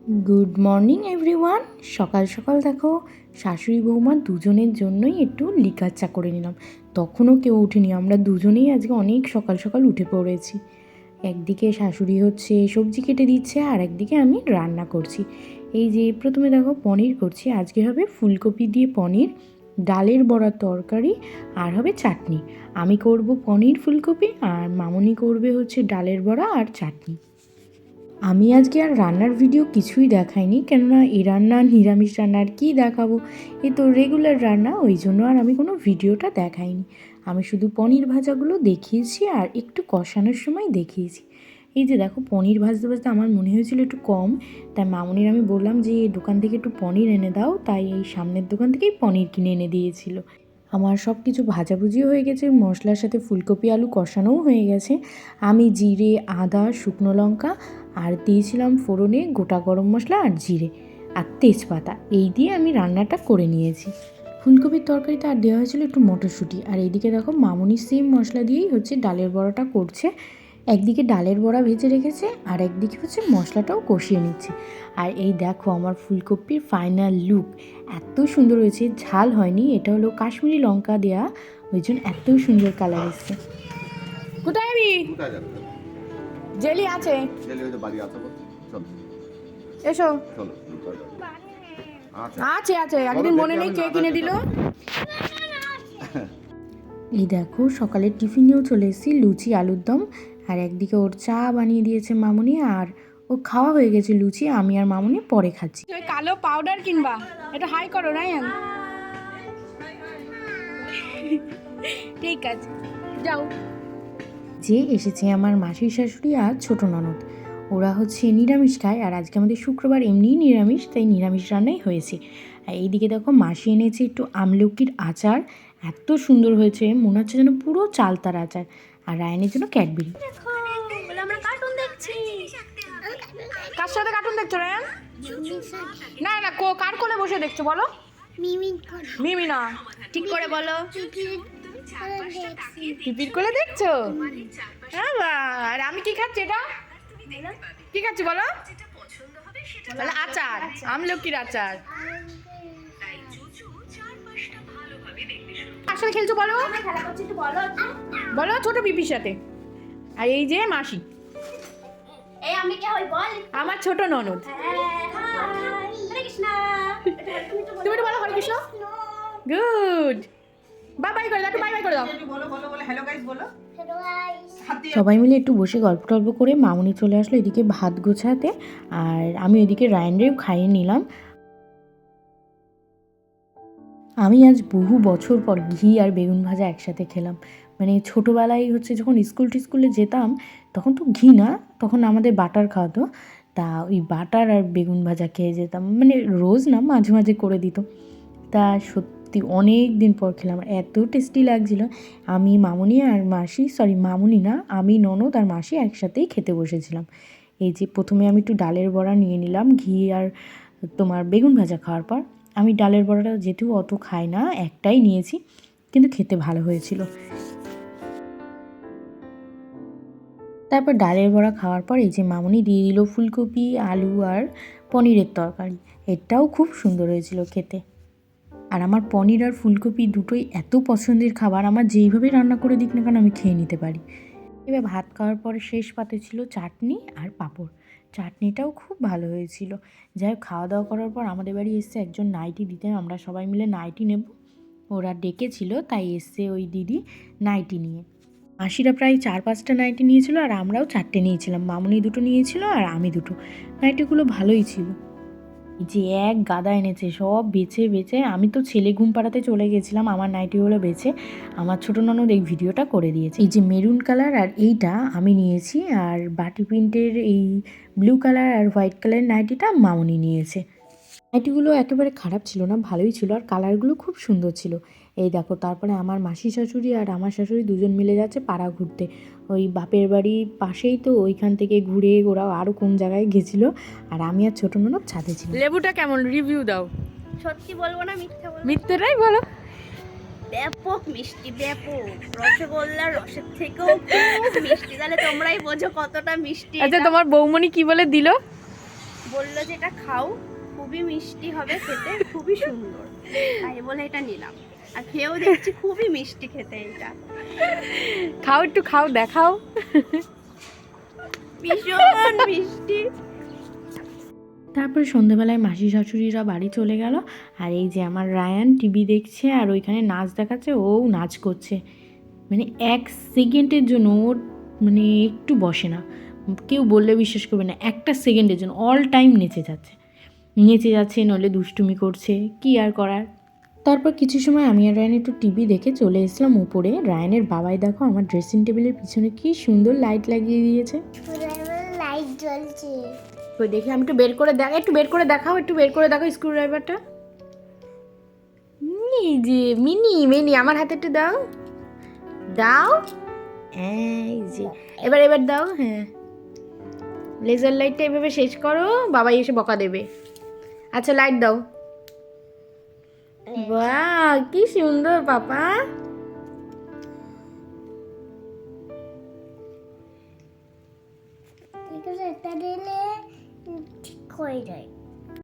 Good morning everyone. সকাল সকাল দেখো শাশুড়ি বৌমা দুজনের জন্যই একটু লিকার চা করে নিলাম। তখনও কেউ উঠেনি, আমরা দুজনেই আজকে অনেক সকাল সকাল উঠে পড়েছি। একদিকে শাশুড়ি হচ্ছে সবজি কেটে দিচ্ছে আর একদিকে আমি রান্না করছি। এই যে প্রথমে দেখো পনির করছি, আজকে হবে ফুলকপি দিয়ে পনির, ডালের বড়ার তরকারি আর হবে চাটনি। আমি করব পনির ফুলকপি আর মামনি করবে হচ্ছে ডালের বড়া আর চাটনি। আমি আজকে আর রান্নার ভিডিও কিছুই দেখাইনি, কেননা এই রান্না নিরামিষ রান্না আর কী দেখাবো, এই তো রেগুলার রান্না, ওই জন্য আর আমি কোনো ভিডিওটা দেখাইনি। আমি শুধু পনির ভাজাগুলো দেখিয়েছি আর একটু কষানোর সময় দেখিয়েছি। এই যে দেখো পনির ভাজতে ভাজতে আমার মনে হয়েছিল একটু কম, তাই মামনির আমি বললাম যে দোকান থেকে একটু পনির এনে দাও, তাই এই সামনের দোকান থেকেই পনির কিনে এনে দিয়েছিল। আমার সব কিছু ভাজাভুজিও হয়ে গেছে, মশলার সাথে ফুলকপি আলু কষানোও হয়ে গেছে। আমি জিরে, আদা, শুকনো লঙ্কা আর দিয়েছিলাম ফোড়নে গোটা গরম মশলা আর জিরে আর তেজপাতা, এই দিয়ে আমি রান্নাটা করে নিয়েছি। ফুলকপির তরকারিতে আর দেওয়া হয়েছিল একটু মটরশুঁটি। আর এইদিকে দেখো মামনি সেম মশলা দিয়েই হচ্ছে ডালের বড়াটা করছে। একদিকে ডালের বড়া ভেজে রেখেছে আর একদিকে হচ্ছে মশলাটাও কষিয়ে নিচ্ছে। আর এই দেখো আমার ফুলকপির ফাইনাল লুক, এত সুন্দর হয়েছে। ঝাল হয়নি, এটা হলো কাশ্মীরি লঙ্কা দেয়া, ওই জন্য এত সুন্দর কালার এসছে। কোথায় যাবি? জেলি আছে, এসো। আছে আছে, একদিন মনে নেই কে কিনে দিল। এই দেখো সকালের টিফিনেও চলে এসেছি, লুচি আলুর দম, আর একদিকে ওর চা বানিয়ে দিয়েছে মামুনি, আর ও খাওয়া হয়ে গেছে লুচি, আমি আর মামুনি পরে খাচ্ছি। কালো পাউডার কিনবা, এটা হাই করো রায়ান। ঠিক আছে যাও। যে এসেছে আমার মাসির শাশুড়ি আর ছোট ননদ, ওরা হচ্ছে নিরামিষ খায়, আর আজকে আমাদের শুক্রবার এমনিই নিরামিষ, তাই নিরামিষ রান্নাই হয়েছে। আর এইদিকে দেখো মাসি এনেছে একটু আমলকির আচার, এত সুন্দর হয়েছে, মনে হচ্ছে যেন পুরো চালতার আচার। আর রায়ানের জন্য ক্যাডবেরি। কার সাথে কার্টুন দেখছো রায়ান? না না, কার কোলে বসে দেখছো বলো? মিমি না, ঠিক করে বলো। পিপির কোলে দেখছো? আর আমি কি খাচ্ছি? এটা কি খাচ্ছি বলো? আচার, আমলকির আচার। আসলে খেলছো বলো, বলো ছোট পিপির সাথে। আর এই যে মাসি, আমার ছোট ননদ। তুমি তো বলো হরে কৃষ্ণ। গুড, বাই বাই করে দাও, বাই বাই করে দাও। সবাই মিলে একটু বসে গল্প টল্প করে মামুনি চলে আসলো এদিকে ভাত গোছাতে, আর আমি এদিকে রায়ানরেও খাইয়ে নিলাম। আমি আজ বহু বছর পর ঘি আর বেগুন ভাজা একসাথে খেলাম। মানে ছোটোবেলায় হচ্ছে যখন স্কুলে যেতাম, তখন তো ঘি না, তখন আমাদের বাটার খাওয়াতো, তা ওই বাটার আর বেগুন ভাজা খেয়ে যেতাম, মানে রোজ না, মাঝে মাঝে করে দিত। তা সত্যি অনেক দিন পর খেলাম, এত টেস্টি লাগছিল। আমি মামুনি আর মাসি, মামুনি না, আমি ননদ আর মাসি একসাথেই খেতে বসেছিলাম। এই যে প্রথমে আমি একটু ডালের বড়া নিয়ে নিলাম ঘি আর তোমার বেগুন ভাজা খাওয়ার পর। আমি ডালের বড়াটা যেহেতু অত খাই না, একটাই নিয়েছি, কিন্তু খেতে ভালো হয়েছিল। তারপর ডালের বড়া খাওয়ার পর এই যে মামুনি দিয়ে দিল ফুলকপি আলু আর পনিরের তরকারি, এটাও খুব সুন্দর হয়েছিল খেতে। আর আমার পনির আর ফুলকপি দুটোই এত পছন্দের খাবার, আমার যেইভাবে রান্না করে দিক না কেন আমি খেয়ে নিতে পারি। এবার ভাত খাওয়ার পরে শেষ পাতে ছিল চাটনি আর পাঁপড়, চাটনিটাও খুব ভালো হয়েছিল। যাই হোক, খাওয়া দাওয়া করার পর আমাদের বাড়ি এসছে একজন নাইটি দিতে, আমরা সবাই মিলে নাইটি নেব, ওরা ডেকেছিল তাই এসছে ওই দিদি নাইটি নিয়ে। মাসিরা প্রায় 4-5টা নাইটি নিয়েছিল আর আমরাও 4টে নিয়েছিলাম, মামুনি 2টো নিয়েছিল আর আমি 2টো। নাইটিগুলো ভালোই ছিল। যে এক গাদা এনেছে, সব বেচে বেচে আমি তো ছেলে ঘুম পাড়াতে চলে গেছিলাম, আমার নাইটিগুলো বেচে আমার ছোটো ননদ এই ভিডিওটা করে দিয়েছে। এই যে মেরুন কালার আর এইটা আমি নিয়েছি, আর বাটি প্রিন্টের এই ব্লু কালার আর হোয়াইট কালারের নাইটিটা মামুনি নিয়েছে। নাইটিগুলো একেবারে খারাপ ছিল না, ভালোই ছিল, আর কালারগুলো খুব সুন্দর ছিল। এই দেখো তারপরে আমার মাসি শাশুড়ি আর আমার শাশুড়ি দুজন মিলে যাচ্ছে পাড়া ঘুরতে, ওই বাপের বাড়ির পাশেই তো, ওইখান থেকে ঘুরে ওরা আরও কোন জায়গায় গেছিল, আর আমি আর ছোটো ননদ ছাদে ছিল। লেবুটা কেমন রিভিউ দাও? সত্যি বলবো না মিথ্যা বলবো? মিথ্যেটাই বলো। ব্যাপক মিষ্টি, ব্যাপক রসগোল্লার রসের থেকেও খুব মিষ্টি, তাহলে তোমরাই বোঝো কতটা মিষ্টি। আচ্ছা তোমার বৌমনি কি বলে দিল? বললো যে এটা খাও, খুবই মিষ্টি হবে খেতে, খুবই সুন্দর, তাই বলে এটা নিলাম। আর খেয়েও দেখছি খুবই মিষ্টি খেতে এটা, খাও একটু খাও, দেখাও। ভীষণ মিষ্টি। তারপরে সন্ধেবেলায় মাসি শাশুড়িরা বাড়ি চলে গেল, আর এই যে আমার রায়ান টিভি দেখছে আর ওইখানে নাচ দেখাচ্ছে, ও নাচ করছে। মানে 1 সেকেন্ডের জন্য ওর মানে একটু বসে না, কেউ বললে বিশ্বাস করবে না, 1 সেকেন্ডের জন্য অল টাইম নেচে যাচ্ছে, নইলে দুষ্টুমি করছে, কি আর করার। তারপর কিছু সময় আমি আর রায়ান একটু টিভি দেখে চলে এসলাম উপরে। রায়ানের বাবাই দেখো আমার ড্রেসিং টেবিলের পিছনে কি সুন্দর লাইট লাগিয়ে দিয়েছে। লাইট জ্বলছে। তো দেখি আমি একটু বের করে দেখাও, একটু বের করে দেখাও স্ক্রু ড্রাইভারটা। এই যে মিনি আমার হাতে একটু দাও। এই যে এবার দাও। হ্যাঁ, লেজার লাইটটা এভাবে শেষ করো, বাবাই এসে বকা দেবে। আচ্ছা লাইট দাও। বাহ, কি সুন্দর পাপা। এটা দিলে ঠিক হয়ে যায়।